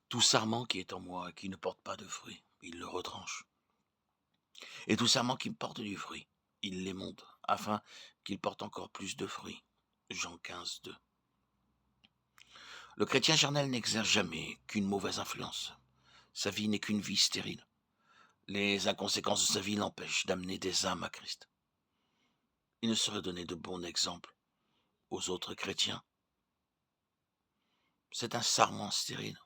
Tout sarment qui est en moi et qui ne porte pas de fruit, il le retranche. Et tout sarment qui porte du fruit, il l'émonte, afin qu'il porte encore plus de fruits. Jean 15, 2. Le chrétien charnel n'exerce jamais qu'une mauvaise influence. Sa vie n'est qu'une vie stérile. Les inconséquences de sa vie l'empêchent d'amener des âmes à Christ. Il ne saurait donner de bons exemples aux autres chrétiens. C'est un sarment stérile.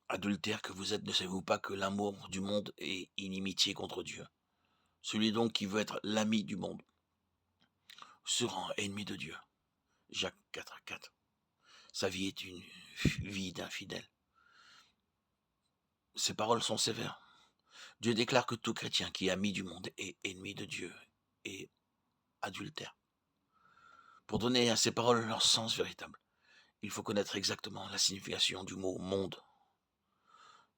Adultère que vous êtes, ne savez-vous pas que l'amour du monde est inimitié contre Dieu? Celui donc qui veut être l'ami du monde se rend ennemi de Dieu. Jacques 4, 4. Sa vie est une vie d'infidèle. Ces paroles sont sévères. Dieu déclare que tout chrétien qui est ami du monde est ennemi de Dieu et adultère. Pour donner à ces paroles leur sens véritable, il faut connaître exactement la signification du mot monde.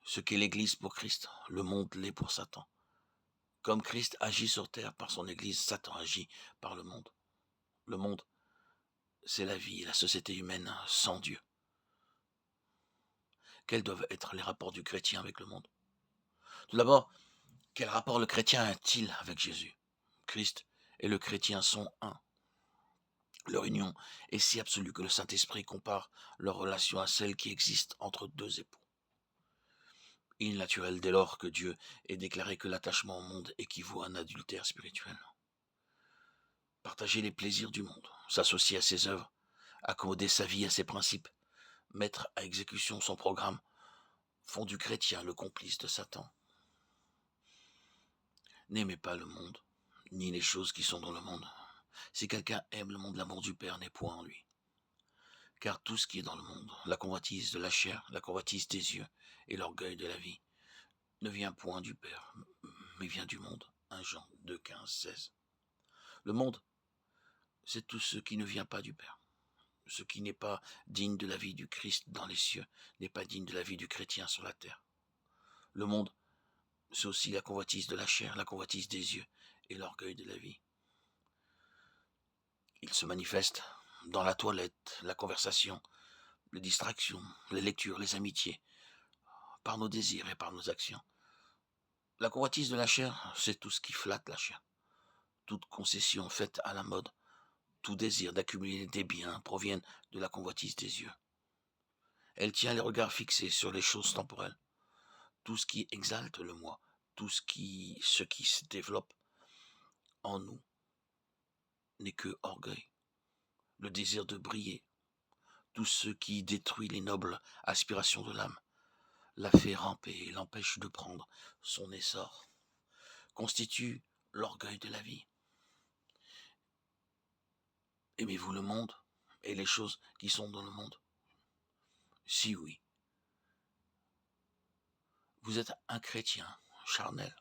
Ce qu'est l'Église pour Christ, le monde l'est pour Satan. Comme Christ agit sur terre par son Église, Satan agit par le monde. Le monde, c'est la vie et la société humaine sans Dieu. Quels doivent être les rapports du chrétien avec le monde? Tout d'abord, quel rapport le chrétien a-t-il avec Jésus? Christ et le chrétien sont un. Leur union est si absolue que le Saint-Esprit compare leur relation à celle qui existe entre deux époux. Il est naturel dès lors que Dieu ait déclaré que l'attachement au monde équivaut à un adultère spirituel. Partager les plaisirs du monde, s'associer à ses œuvres, accommoder sa vie à ses principes, mettre à exécution son programme, font du chrétien le complice de Satan. N'aimez pas le monde, ni les choses qui sont dans le monde. Si quelqu'un aime le monde, l'amour du Père n'est point en lui. Car tout ce qui est dans le monde, la convoitise de la chair, la convoitise des yeux et l'orgueil de la vie, ne vient point du Père, mais vient du monde. 1 Jean 2, 15, 16. Le monde, c'est tout ce qui ne vient pas du Père. Ce qui n'est pas digne de la vie du Christ dans les cieux n'est pas digne de la vie du chrétien sur la terre. Le monde, c'est aussi la convoitise de la chair, la convoitise des yeux et l'orgueil de la vie. Il se manifeste dans la toilette, la conversation, les distractions, les lectures, les amitiés, par nos désirs et par nos actions. La convoitise de la chair, c'est tout ce qui flatte la chair. Toute concession faite à la mode, tout désir d'accumuler des biens proviennent de la convoitise des yeux. Elle tient les regards fixés sur les choses temporelles. Tout ce qui exalte le moi, tout ce qui se développe en nous n'est que orgueil, le désir de briller, tout ce qui détruit les nobles aspirations de l'âme, la fait ramper et l'empêche de prendre son essor, constitue l'orgueil de la vie. Aimez-vous le monde et les choses qui sont dans le monde? Si oui, vous êtes un chrétien charnel.